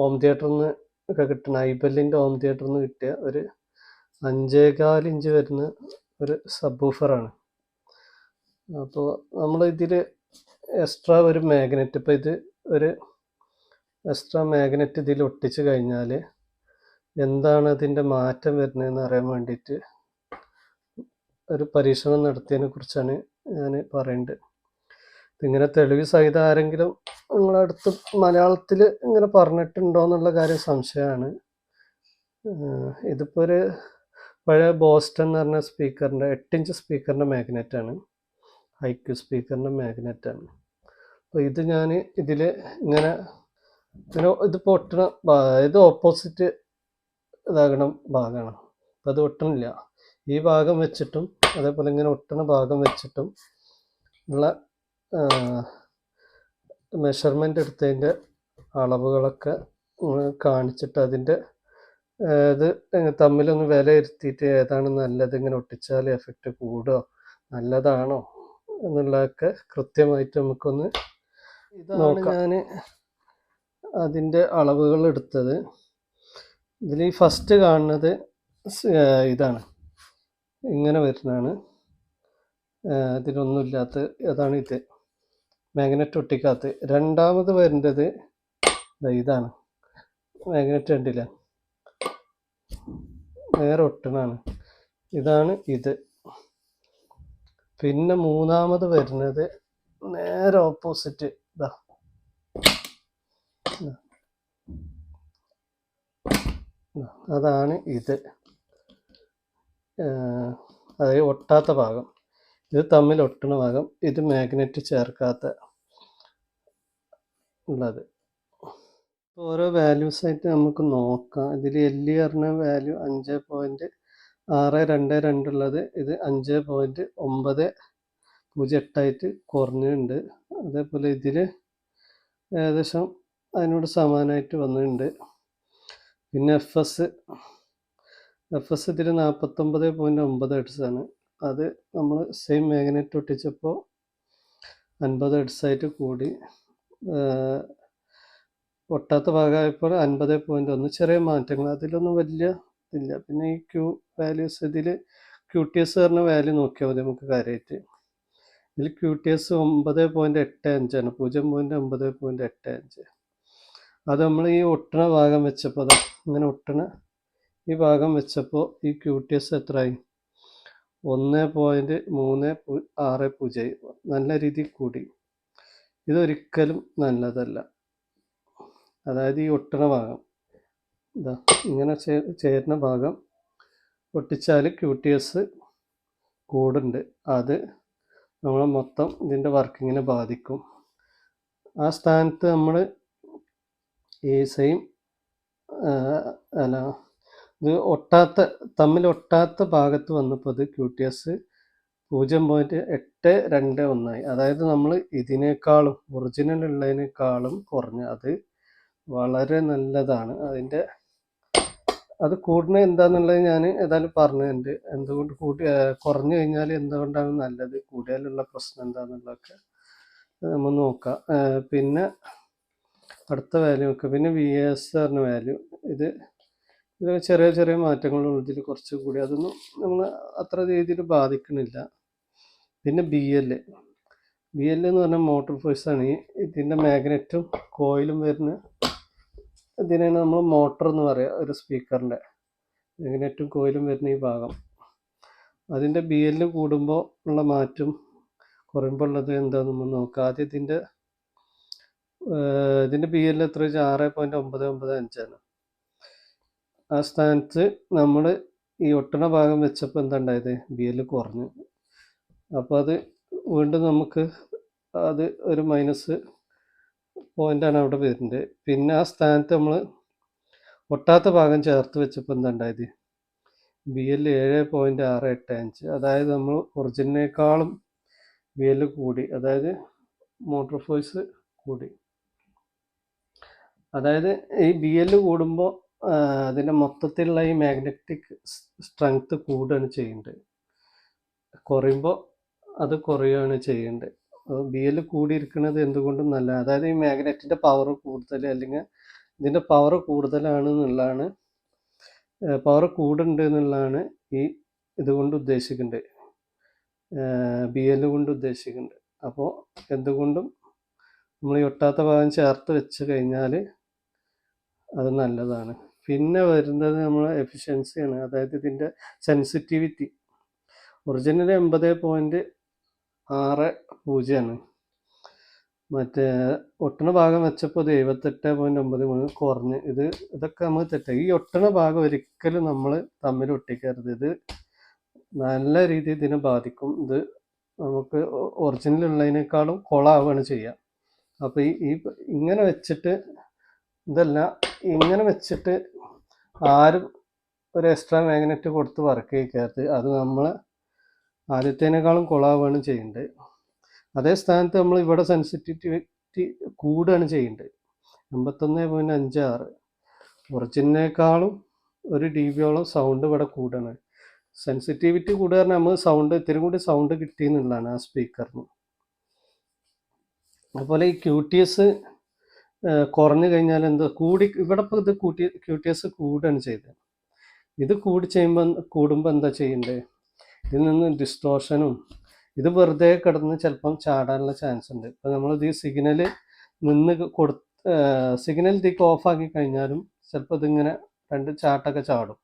Home തിയേറ്ററിൽ നിന്ന് ഒക്കെ കിട്ടുന്ന ഐബെല്ലിൻ്റെ ഹോം തിയേറ്ററിൽ നിന്ന് കിട്ടിയ ഒരു 5.25 ഇഞ്ച് വരുന്ന ഒരു സബ്വൂഫറാണ്. അപ്പോൾ നമ്മൾ ഇതിൽ എക്സ്ട്രാ ഒരു മാഗ്നറ്റ്, ഇപ്പോൾ ഇത് ഒരു എക്സ്ട്രാ മാഗ്നറ്റ് ഇതിൽ ഒട്ടിച്ച് കഴിഞ്ഞാൽ എന്താണ് അതിൻ്റെ മാറ്റം വരുന്നതെന്ന് അറിയാൻ വേണ്ടിയിട്ട് ഒരു പരീക്ഷണം നടത്തിയതിനെ കുറിച്ചാണ് ഞാൻ പറയുന്നത്. ഇതിങ്ങനെ തെളിവ് സഹിതം ആരെങ്കിലും നിങ്ങളടുത്ത് മലയാളത്തിൽ ഇങ്ങനെ പറഞ്ഞിട്ടുണ്ടോ എന്നുള്ള കാര്യം സംശയമാണ്. ഇതിപ്പോൾ ഒരു പഴയ ബോസ്റ്റൺ എന്ന് പറഞ്ഞ സ്പീക്കറിൻ്റെ 8 ഇഞ്ച് സ്പീക്കറിൻ്റെ മാഗ്നറ്റാണ്, ഐക്യു സ്പീക്കറിൻ്റെ മാഗ്നറ്റാണ്. അപ്പോൾ ഇത് ഞാൻ ഇതിൽ ഇങ്ങനെ ഇത് പൊട്ടണ, ഇത് ഓപ്പോസിറ്റ് ഇതാകണം ഭാഗമാണ്. അപ്പോൾ അത് ഒട്ടണില്ല. ഈ ഭാഗം വെച്ചിട്ടും അതേപോലെ ഇങ്ങനെ ഒട്ടണ ഭാഗം വെച്ചിട്ടും ഉള്ള മെഷർമെൻ്റ് എടുത്തതിൻ്റെ അളവുകളൊക്കെ കാണിച്ചിട്ട് അതിൻ്റെ ഇത് തമ്മിലൊന്ന് വിലയിരുത്തിയിട്ട് ഏതാണ് നല്ലത്, ഇങ്ങനെ ഒട്ടിച്ചാൽ എഫക്റ്റ് കൂടുമോ നല്ലതാണോ എന്നുള്ളതൊക്കെ കൃത്യമായിട്ട് നമുക്കൊന്ന് നോക്കാം. ഞാൻ അതിൻ്റെ അളവുകൾ എടുത്തത് ഇതിൽ ഈ ഫസ്റ്റ് കാണുന്നത് ഇതാണ്, ഇങ്ങനെ വരുന്നതാണ്. ഇതിലൊന്നുമില്ലാത്ത അതാണ് ഇത്, മാഗ്നറ്റ് ഒട്ടിക്കാത്ത. രണ്ടാമത് വരേണ്ടത് ഇതാണ്, മാഗ്നറ്റ് കണ്ടില്ല, നേരെ ഒട്ടണാണ്, ഇതാണ് ഇത്. പിന്നെ മൂന്നാമത് വരുന്നത് നേരെ ഓപ്പോസിറ്റ്, ഇതാ അതാണ് ഇത്. അതായത് ഒട്ടാത്ത ഭാഗം, ഇത് തമ്മിൽ ഒട്ടണ ഭാഗം, ഇത് മാഗ്നറ്റ് ചേർക്കാത്ത ഉള്ളത്. ഓരോ വാല്യൂസായിട്ട് നമുക്ക് നോക്കാം. ഇതിൽ എല്ലി പറഞ്ഞ വാല്യൂ 5.622 ഉള്ളത് ഇത് 5.908 കുറഞ്ഞിട്ടുണ്ട്. അതേപോലെ ഇതിൽ ഏകദേശം അതിനോട് സമാനമായിട്ട് വന്നിട്ടുണ്ട്. പിന്നെ എഫ് എസ് ഇതിൽ 49.9 ഹെർട്സാണ്. അത് നമ്മൾ സെയിം മാഗ്നറ്റ് ഒട്ടിച്ചപ്പോൾ 50 ഹെർട്സായിട്ട് കൂടി. ഒട്ടാത്ത ഭാഗമായപ്പോൾ 50.1, ചെറിയ മാറ്റങ്ങൾ, അതിലൊന്നും വലിയ ഇതില്ല. പിന്നെ ഈ വാല്യൂസ് ഇതിൽ QTS പറഞ്ഞ വാല്യൂ നോക്കിയാൽ മതി നമുക്ക് കാര്യമായിട്ട്. ഇതിൽ QTS 9.85 ആണ്, 0.985. അത് നമ്മൾ ഈ ഒട്ടണ ഭാഗം വെച്ചപ്പോൾ, ഇങ്ങനെ ഒട്ടണ ഈ ഭാഗം വെച്ചപ്പോൾ ഈ QTS എത്രയായി? 1.360, നല്ല രീതിയിൽ കൂടി. ഇതൊരിക്കലും നല്ലതല്ല. അതായത് ഈ ഒട്ടണ ഭാഗം ഇതാ ഇങ്ങനെ ചേരുന്ന ഭാഗം ഒട്ടിച്ചാൽ QTS കൂടുണ്ട്. അത് നമ്മളെ മൊത്തം ഇതിൻ്റെ വർക്കിങ്ങിനെ ബാധിക്കും. ആ സ്ഥാനത്ത് നമ്മൾ ഈ സെയിം ഇത് തമ്മിൽ ഒട്ടാത്ത ഭാഗത്ത് വന്നപ്പോൾ അത് QTS 0.821 അതായത് നമ്മൾ ഇതിനേക്കാളും ഒറിജിനൽ ഉള്ളതിനേക്കാളും കുറഞ്ഞ, അത് വളരെ നല്ലതാണ്. അത് കൂടുന്നത് എന്താണെന്നുള്ളത് ഞാൻ ഏതായാലും പറഞ്ഞിട്ടുണ്ട്. എന്തുകൊണ്ട് കുറഞ്ഞു കഴിഞ്ഞാൽ എന്തുകൊണ്ടാണ് നല്ലത്, കൂടിയാലുള്ള പ്രശ്നം എന്താണെന്നുള്ളതൊക്കെ നമ്മൾ നോക്കാം. പിന്നെ അടുത്ത വാല്യൂ നോക്കുക. പിന്നെ VAS പറഞ്ഞ വാല്യൂ, ഇത് ചെറിയ ചെറിയ മാറ്റങ്ങളുള്ള, ഇതിൽ കുറച്ച് കൂടി, അതൊന്നും നമ്മൾ അത്ര രീതിയിൽ ബാധിക്കുന്നില്ല. പിന്നെ BL എന്ന് പറഞ്ഞാൽ മോട്ടോർ ഫോഴ്സാണ്. ഇതിൻ്റെ മാഗ്നറ്റും കോയിലും വരുന്ന ഇതിനാണ് നമ്മൾ മോട്ടർ എന്ന് പറയുക. ഒരു സ്പീക്കറിൻ്റെ മാഗ്നറ്റും കോയിലും വരുന്ന ഈ ഭാഗം, അതിൻ്റെ BL കൂടുമ്പോൾ ഉള്ള മാറ്റം കുറയുമ്പോൾ ഉള്ളത് എന്താണെന്ന് നമ്മൾ നോക്കാം. ആദ്യം ഇതിൻ്റെ BL എത്ര വെച്ചാൽ 6.995 ആണ്. ആ സ്ഥാനത്ത് നമ്മൾ ഈ ഒട്ടണ ഭാഗം വെച്ചപ്പോൾ എന്താ ഉണ്ടായത്? BL കുറഞ്ഞു. അപ്പോൾ അത് വീണ്ടും നമുക്ക് അത് ഒരു മൈനസ് പോയിൻ്റാണ് അവിടെ വരുന്നത്. പിന്നെ ആ സ്ഥാനത്ത് നമ്മൾ ഒട്ടാത്ത ഭാഗം ചേർത്ത് വെച്ചപ്പോൾ എന്താ ഉണ്ടായത്? BL 7.685, അതായത് നമ്മൾ ഒറിജിനേക്കാളും BL കൂടി, അതായത് മോട്ടോർ ഫോഴ്സ് കൂടി. അതായത് ഈ BL കൂടുമ്പോൾ അതിൻ്റെ മൊത്തത്തിലുള്ള ഈ മാഗ്നറ്റിക് സ്ട്രെങ്ത് കൂടുകയാണ് ചെയ്യേണ്ടത്, കുറയുമ്പോൾ അത് കുറയുകയാണ് ചെയ്യേണ്ടത്. BL കൂടിയിരിക്കുന്നത് എന്തുകൊണ്ടും നല്ല, അതായത് ഈ മാഗ്നറ്റിൻ്റെ പവർ കൂടുതൽ അല്ലെങ്കിൽ ഇതിൻ്റെ പവർ കൂടുതലാണ് എന്നുള്ളതാണ്, പവർ കൂടുണ്ട് എന്നുള്ളതാണ് ഈ ഇതുകൊണ്ട് ഉദ്ദേശിക്കുന്നുണ്ട്, BL കൊണ്ട് ഉദ്ദേശിക്കുന്നുണ്ട്. അപ്പോൾ എന്തുകൊണ്ടും നമ്മൾ ഈ ഒട്ടാത്ത ഭാഗം ചേർത്ത് വെച്ച് കഴിഞ്ഞാൽ അത് നല്ലതാണ്. പിന്നെ വരുന്നത് നമ്മളെ എഫിഷ്യൻസിയാണ്, അതായത് ഇതിൻ്റെ സെൻസിറ്റിവിറ്റി. ഒറിജിനൽ 80.60 മറ്റേ ഒട്ടണ ഭാഗം വെച്ചപ്പോൾ ഇത് 78.93 കുറഞ്ഞ്. ഇതൊക്കെ നമ്മൾ തെറ്റായി. ഈ ഒട്ടണ ഭാഗം ഒരിക്കലും നമ്മൾ തമ്മിൽ ഒട്ടിക്കരുത്. ഇത് നല്ല രീതിയിൽ ഇതിനെ ബാധിക്കും. ഇത് നമുക്ക് ഒറിജിനൽ ഉള്ളതിനേക്കാളും കൊളാവുകയാണ് ചെയ്യുക. അപ്പോൾ ഈ ഇങ്ങനെ വെച്ചിട്ട് ഇതല്ല, ഇങ്ങനെ വെച്ചിട്ട് ആരും ഒരു എക്സ്ട്രാ മാഗ്നറ്റ് കൊടുത്ത് വർക്ക് ചെയ്യിക്കരുത്. അത് നമ്മൾ ആദ്യത്തേനേക്കാളും കൊളാവുകയാണ് ചെയ്യേണ്ടത്. അതേ സ്ഥാനത്ത് നമ്മൾ ഇവിടെ സെൻസിറ്റിവിറ്റി കൂടുകയാണ് ചെയ്യേണ്ടത്. 81.56 ഒറിജിനേക്കാളും 1 dB സൗണ്ട് ഇവിടെ കൂടുകയാണ്. സെൻസിറ്റിവിറ്റി കൂടുക പറഞ്ഞാൽ നമ്മൾ സൗണ്ട് ഇത്തിരി കൂടി സൗണ്ട് കിട്ടിയെന്നുള്ളതാണ് ആ സ്പീക്കറിന്. അതുപോലെ ഈ QTS കുറഞ്ഞു കഴിഞ്ഞാൽ എന്താ ഇവിടെ ഇപ്പോൾ ഇത് QTS കൂടുകയാണ് ചെയ്തത്. ഇത് കൂടുമ്പോൾ എന്താ ചെയ്യേണ്ടത്? ഇതിൽ നിന്ന് ഡിസ്റ്റോർഷനും ഇത് വെറുതെ കിടന്ന് ചിലപ്പം ചാടാനുള്ള ചാൻസ് ഉണ്ട്. ഇപ്പം നമ്മളിത് ഈ സിഗ്നൽ ഇതിക്ക് ഓഫാക്കി കഴിഞ്ഞാലും ചിലപ്പോൾ ഇതിങ്ങനെ 2 ചാട്ടൊക്കെ ചാടും.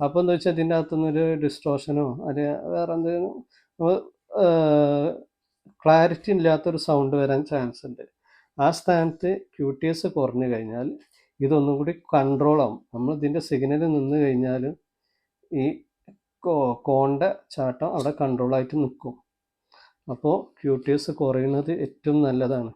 അപ്പോൾ എന്താ വെച്ചാൽ ഇതിൻ്റെ അകത്തുനിന്നൊരു ഡിസ്റ്റോർഷനോ അല്ലെങ്കിൽ വേറെ എന്തെങ്കിലും ക്ലാരിറ്റി ഇല്ലാത്തൊരു സൗണ്ട് വരാൻ ചാൻസ് ഉണ്ട്. ആ സ്ഥാനത്ത് QTS കുറഞ്ഞു കഴിഞ്ഞാൽ ഇതൊന്നും കൂടി കൺട്രോളാവും. നമ്മൾ ഇതിൻ്റെ സിഗ്നൽ നിന്ന് കഴിഞ്ഞാൽ ഈ കോണിൻ്റെ ചാട്ടം അവിടെ കൺട്രോളായിട്ട് നിൽക്കും. അപ്പോൾ QTS കുറയുന്നത് ഏറ്റവും നല്ലതാണ്.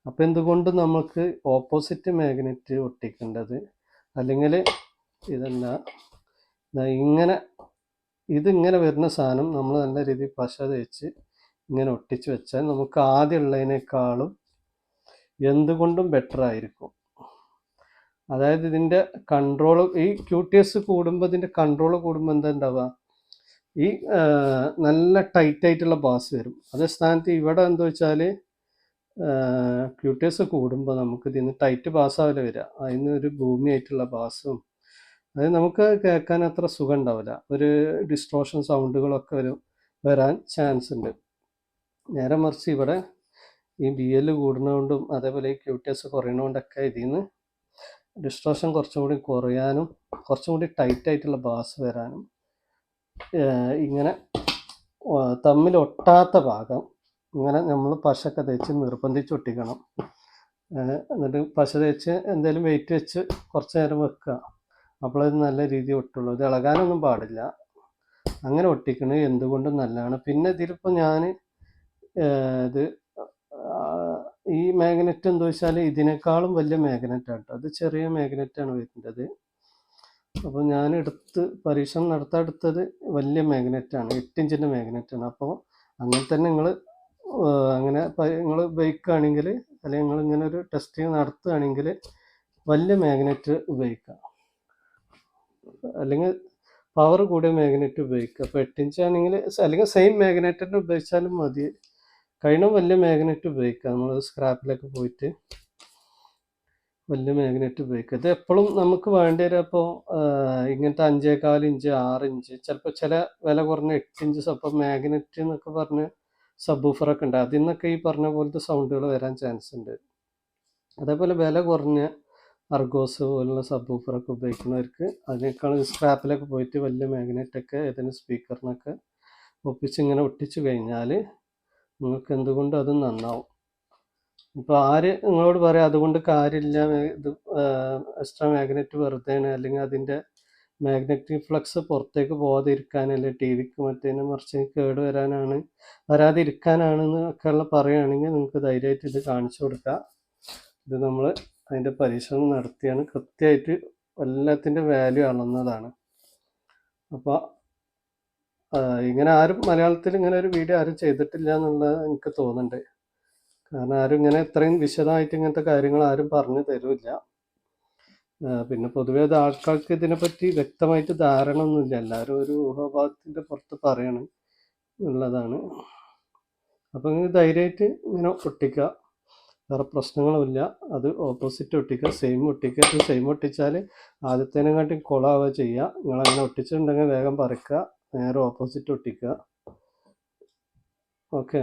അപ്പോൾ എന്തുകൊണ്ട് നമുക്ക് ഓപ്പോസിറ്റ് മാഗ്നറ്റ് ഒട്ടിക്കേണ്ടത്, അല്ലെങ്കിൽ ഇതിങ്ങനെ വരുന്ന സാധനം നമ്മൾ നല്ല രീതിയിൽ പശ തേച്ച് ഇങ്ങനെ ഒട്ടിച്ച് വെച്ചാൽ നമുക്ക് ആദ്യം ഉള്ളതിനേക്കാളും എന്തുകൊണ്ടും ബെറ്റർ ആയിരിക്കും. അതായത് ഇതിൻ്റെ കൺട്രോൾ, ഈ QTS കൂടുമ്പോൾ ഇതിൻ്റെ കൺട്രോൾ കൂടുമ്പോൾ എന്താ ഉണ്ടാവുക, ഈ നല്ല ടൈറ്റ് ആയിട്ടുള്ള ബാസ് വരും. അതേ സ്ഥാനത്ത് ഇവിടെ എന്താ വെച്ചാൽ QTS കൂടുമ്പോൾ നമുക്ക് ഇതിന് ടൈറ്റ് ബാസ്സാവില്ല വരിക, അതിന് ഒരു ഭൂമിയായിട്ടുള്ള ബാസും, അത് നമുക്ക് കേൾക്കാൻ അത്ര സുഖം ഉണ്ടാവില്ല. ഒരു ഡിസ്റ്റോർഷൻ സൗണ്ടുകളൊക്കെ വരാൻ ചാൻസ് ഉണ്ട്. നേരെ മറിച്ച് ഇവിടെ ഈ BL കൂടുന്നതുകൊണ്ടും അതേപോലെ ഈ QTS കുറയുന്നതുകൊണ്ടൊക്കെ ഇതിൽ നിന്ന് ഡിസ്റ്റോർഷൻ കുറച്ചും കൂടി കുറയാനും കുറച്ചും കൂടി ടൈറ്റ് ആയിട്ടുള്ള ബാസ് വരാനും, ഇങ്ങനെ തമ്മിൽ ഒട്ടാത്ത ഭാഗം ഇങ്ങനെ നമ്മൾ പശയൊക്കെ തേച്ച് നിർബന്ധിച്ച് ഒട്ടിക്കണം. എന്നിട്ട് പശ തേച്ച് എന്തെങ്കിലും വെയിറ്റ് വെച്ച് കുറച്ച് നേരം വെക്കുക. അപ്പോഴത് നല്ല രീതിയിൽ ഒട്ടുള്ളൂ. ഇത് ഇളകാനൊന്നും പാടില്ല. അങ്ങനെ ഒട്ടിക്കണത് എന്തുകൊണ്ടും നല്ലതാണ്. പിന്നെ ഇതിലിപ്പോൾ ഞാൻ ഈ മാഗ്നറ്റ് എന്താ വെച്ചാൽ ഇതിനേക്കാളും വലിയ മാഗ്നറ്റാണ് കേട്ടോ. അത് ചെറിയ മാഗ്നറ്റാണ് വരുന്നത്. അപ്പോൾ ഞാൻ പരീക്ഷണം നടത്താൻ വലിയ മാഗ്നറ്റാണ്, 8 ഇഞ്ചിൻ്റെ മാഗ്നറ്റാണ്. അപ്പോൾ അങ്ങനെ തന്നെ നിങ്ങൾ ഉപയോഗിക്കുകയാണെങ്കിൽ, അല്ലെങ്കിൽ നിങ്ങൾ ഇങ്ങനെ ഒരു ടെസ്റ്റിങ് നടത്തുകയാണെങ്കിൽ വലിയ മാഗ്നറ്റ് ഉപയോഗിക്കുക, അല്ലെങ്കിൽ പവർ കൂടിയ മാഗ്നറ്റ് ഉപയോഗിക്കുക. അപ്പോൾ 8 ഇഞ്ച് ആണെങ്കിൽ അല്ലെങ്കിൽ സെയിം മാഗ്നറ്റ് തന്നെ ഉപയോഗിച്ചാലും മതി. കഴിഞ്ഞ വലിയ മാഗ്നറ്റ് ഉപയോഗിക്കുക. നമ്മൾ സ്ക്രാപ്പിലൊക്കെ പോയിട്ട് വലിയ മാഗ്നറ്റ് ഉപയോഗിക്കുക. ഇത് എപ്പോഴും നമുക്ക് വേണ്ടി വരും. അപ്പോൾ ഇങ്ങനത്തെ 5.25 ഇഞ്ച്, 6 ഇഞ്ച്, ചിലപ്പോൾ ചില വില കുറഞ്ഞ 8 ഇഞ്ച് അപ്പോൾ മാഗ്നറ്റ് എന്നൊക്കെ പറഞ്ഞ് സബ്വൂഫറൊക്കെ ഉണ്ട്. അതിൽ നിന്നൊക്കെ ഈ പറഞ്ഞ പോലത്തെ സൗണ്ടുകൾ വരാൻ ചാൻസ് ഉണ്ട്. അതേപോലെ വില കുറഞ്ഞ അർഗോസ് പോലുള്ള സബ്വൂഫറൊക്കെ ഉപയോഗിക്കുന്നവർക്ക് അതിനേക്കാൾ സ്ക്രാപ്പിലൊക്കെ പോയിട്ട് വലിയ മാഗ്നറ്റൊക്കെ ഏതെങ്കിലും സ്പീക്കറിനൊക്കെ ഇങ്ങനെ ഒട്ടിച്ചു കഴിഞ്ഞാൽ നിങ്ങൾക്ക് എന്തുകൊണ്ടും അത് നന്നാവും. ഇപ്പോൾ നിങ്ങളോട് പറയാം അതുകൊണ്ട് കാര്യമില്ല, ഇത് എക്സ്ട്രാ മാഗ്നറ്റ് വെറുതെയാണ്, അല്ലെങ്കിൽ അതിൻ്റെ മാഗ്നറ്റിക് ഫ്ലക്സ് പുറത്തേക്ക് പോകാതിരിക്കാൻ, അല്ലെങ്കിൽ TVക്ക് മറ്റേതിന് മറിച്ച് കേട് വരാതിരിക്കാനാണെന്ന് ഒക്കെയുള്ള പറയുകയാണെങ്കിൽ നിങ്ങൾക്ക് ധൈര്യമായിട്ട് ഇത് കാണിച്ചു കൊടുക്കുക. ഇത് നമ്മൾ അതിൻ്റെ പരീക്ഷണം നടത്തിയാണ്, കൃത്യമായിട്ട് എല്ലാത്തിൻ്റെ വാല്യൂ അളന്നതാണ്. അപ്പോൾ ഇങ്ങനെ ആരും മലയാളത്തിൽ ഇങ്ങനെ ഒരു വീഡിയോ ആരും ചെയ്തിട്ടില്ല എന്നുള്ളത് എനിക്ക് തോന്നുന്നുണ്ട്. കാരണം ആരും ഇങ്ങനെ ഇത്രയും വിശദമായിട്ട് ഇങ്ങനത്തെ കാര്യങ്ങൾ ആരും പറഞ്ഞു തരില്ല. പിന്നെ പൊതുവേ ആൾക്കാർക്ക് ഇതിനെപ്പറ്റി വ്യക്തമായിട്ട് ധാരണ ഒന്നുമില്ല. എല്ലാവരും ഒരു ഊഹാഭാഗത്തിൻ്റെ പുറത്ത് പറയണം എന്നുള്ളതാണ്. അപ്പം ധൈര്യമായിട്ട് ഇങ്ങനെ ഒട്ടിക്കുക. വേറെ പ്രശ്നങ്ങളുമില്ല. അത് ഓപ്പോസിറ്റ് ഒട്ടിക്കുക, സെയിം ഒട്ടിക്കുക. ഇത് സെയിം ഒട്ടിച്ചാൽ ആദ്യത്തേനെക്കാട്ടി കുളമാവുക ചെയ്യുക. നിങ്ങളങ്ങനെ ഒട്ടിച്ചിട്ടുണ്ടെങ്കിൽ വേഗം പറിക്കുക, നേരെ ഓപ്പോസിറ്റ് ഒട്ടിക്കുക. ഓക്കെ.